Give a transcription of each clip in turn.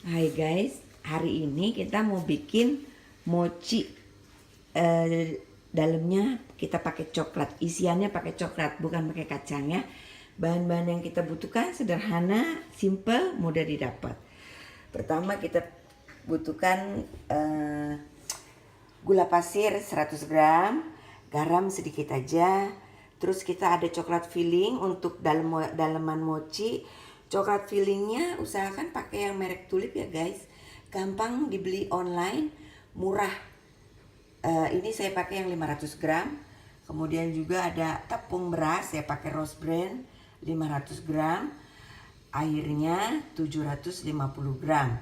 Hai guys, hari ini kita mau bikin mochi. Dalamnya kita pakai coklat, isiannya pakai coklat, bukan pakai kacang ya. Bahan-bahan yang kita butuhkan sederhana, simple, mudah didapat. Pertama kita butuhkan gula pasir 100 gram, garam sedikit aja. Terus kita ada coklat filling untuk daleman mochi. Coklat fillingnya usahakan pakai yang merek Tulip ya guys. Gampang dibeli online, murah. Ini saya pakai yang 500 gram. Kemudian juga ada tepung beras, saya pakai Rose Brand 500 gram. Airnya 750 gram.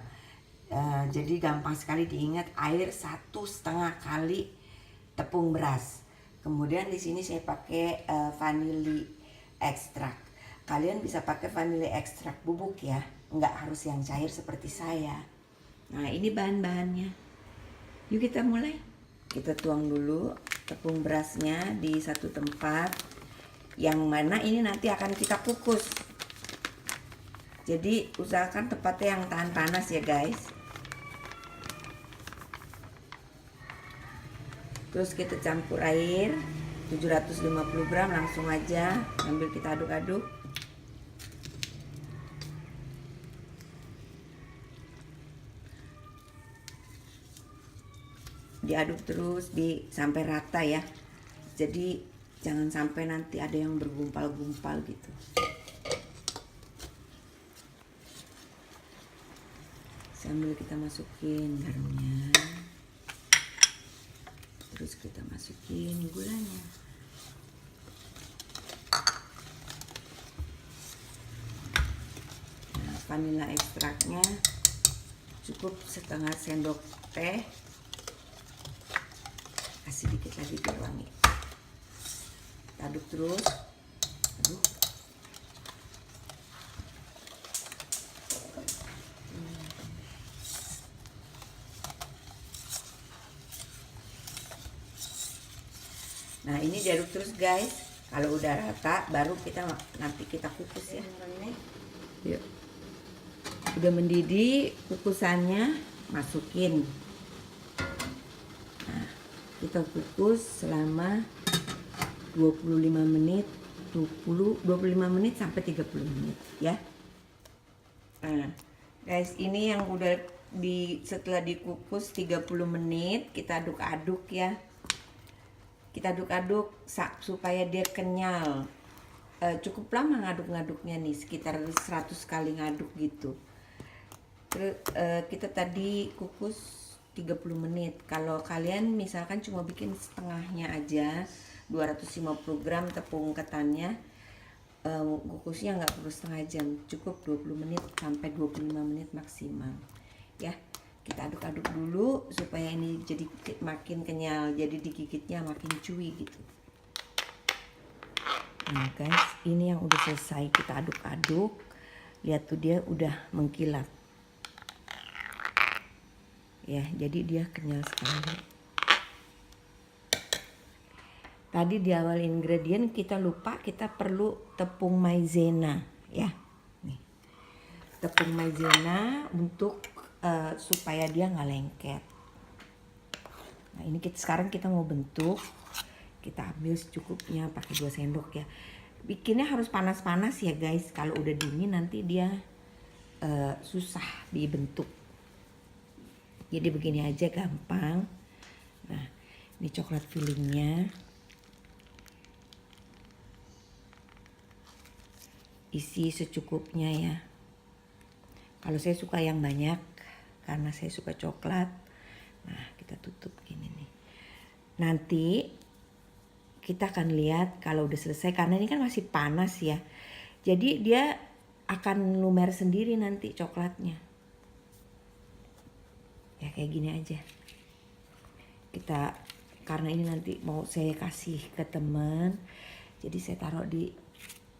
Jadi gampang sekali diingat, air 1,5 kali tepung beras. Kemudian di sini saya pakai vanili ekstrak. Kalian bisa pakai vanili ekstrak bubuk ya, nggak harus yang cair seperti saya. Nah ini bahan-bahannya. Yuk kita mulai. Kita tuang dulu tepung berasnya di satu tempat, yang mana ini nanti akan kita kukus. Jadi usahakan tempatnya yang tahan panas ya guys. Terus kita campur air 750 gram, langsung aja sambil kita aduk-aduk. Diaduk terus sampai rata ya. Jadi jangan sampai nanti ada yang bergumpal-gumpal gitu. Sambil kita masukin garamnya. Terus kita masukin gulanya. Nah, vanila ekstraknya cukup setengah sendok teh. Kasih dikit lagi biar wangi. Aduk terus. Aduh. Nah ini diaduk terus guys. Kalau udah rata baru nanti kita kukus ya. Yuk. Udah mendidih, kukusannya masukin. Nah, kita kukus selama 25 menit, 25 menit sampai 30 menit ya. Nah, guys, ini yang udah setelah dikukus 30 menit, kita aduk-aduk ya. Kita aduk-aduk supaya dia kenyal. Cukup lama ngaduk-ngaduknya nih, sekitar 100 kali ngaduk gitu. Terus kita tadi kukus 30 menit. Kalau kalian misalkan cuma bikin setengahnya aja, 250 gram tepung ketannya, kukusnya nggak perlu setengah jam, cukup 20 menit sampai 25 menit maksimal ya. Kita aduk-aduk dulu supaya ini jadi makin kenyal, jadi digigitnya makin chewy gitu. Nah guys, ini yang udah selesai kita aduk-aduk. Lihat tuh dia udah mengkilap ya, jadi dia kenyal sekali. Tadi di awal ingredient kita lupa, kita perlu tepung maizena ya. Nih, tepung maizena untuk supaya dia nggak lengket. Nah ini sekarang kita mau bentuk. Kita ambil secukupnya, pakai 2 sendok ya. Bikinnya harus panas-panas ya guys. Kalau udah dingin nanti dia susah dibentuk. Jadi begini aja gampang. Nah ini coklat fillingnya. Isi secukupnya ya. Kalau saya suka yang banyak karena saya suka coklat. Nah kita tutup gini nih. Nanti kita akan lihat kalau udah selesai, karena ini kan masih panas ya. Jadi dia akan lumer sendiri nanti coklatnya. Ya kayak gini aja. Karena ini nanti mau saya kasih ke teman, jadi saya taruh di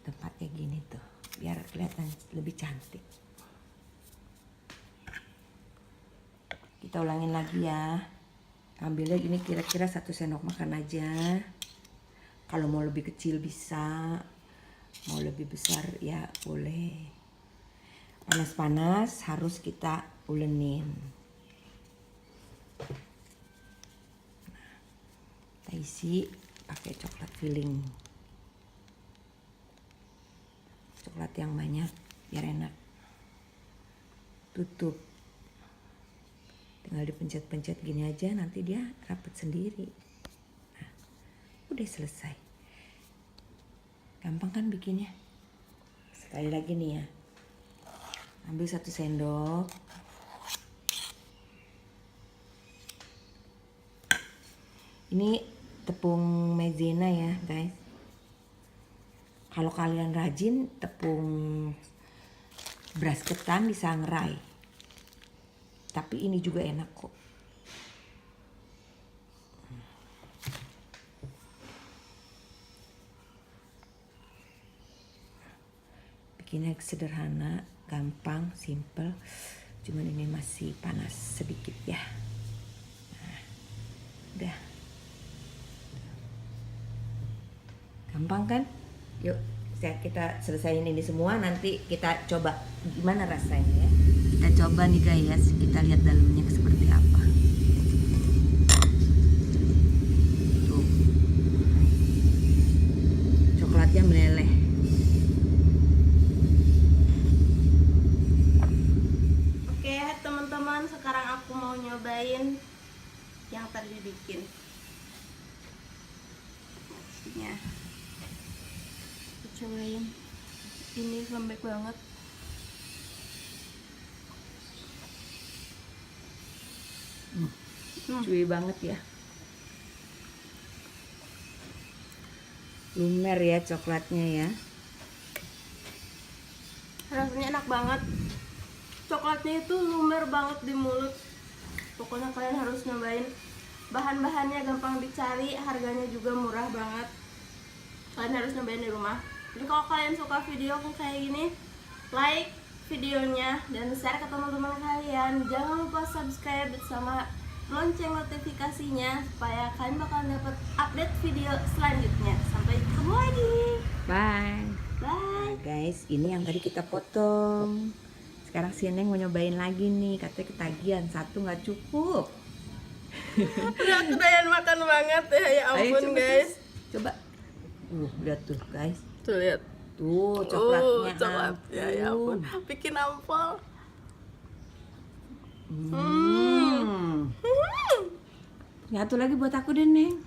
tempatnya gini tuh, biar kelihatan lebih cantik. Kita ulangin lagi ya. Ambilnya gini kira-kira 1 sendok makan aja. Kalau mau lebih kecil bisa, mau lebih besar ya boleh. Panas-panas harus kita ulenin. Kita isi pakai coklat filling. Coklat yang banyak biar enak. Tutup. Tinggal dipencet-pencet gini aja, nanti dia rapet sendiri. Nah, udah selesai. Gampang kan bikinnya? Sekali lagi nih ya. Ambil 1 sendok. Ini tepung maizena ya guys. Kalau kalian rajin tepung beras ketan bisa ngerai. Tapi ini juga enak kok. Bikinnya sederhana, gampang, simple. Cuman ini masih panas sedikit ya. Nah, udah. Gampang kan? Yuk, kita selesaiin ini semua. Nanti kita coba gimana rasanya ya. Kita coba nih guys, kita lihat dalamnya seperti apa. Tuh, coklatnya meleleh. Oke teman-teman, sekarang aku mau nyobain yang tadi dibikin. Maksudnya aku cobain, ini lembek banget. Cuy banget ya. Lumer ya coklatnya ya. Rasanya enak banget. Coklatnya itu lumer banget di mulut. Pokoknya kalian harus nyobain. Bahan-bahannya gampang dicari, harganya juga murah banget. Kalian harus nyobain di rumah. Jadi kalau kalian suka video aku kayak gini, like videonya dan share ke teman-teman kalian. Jangan lupa subscribe sama lonceng notifikasinya supaya kalian bakalan dapat update video selanjutnya. Sampai ketemu lagi. Bye. Bye. Nah, guys, ini yang tadi kita potong. Sekarang si Neng mau nyobain lagi nih. Katanya ketagihan, 1 nggak cukup. Udah kedayan makan banget ya Ayo, ampun coba, guys. Coba. Lihat tuh guys. Tuh lihat. Tuh coklatnya. Coklatnya ya ampun. Bikin ampol. Nyatu lagi buat aku deh Neng.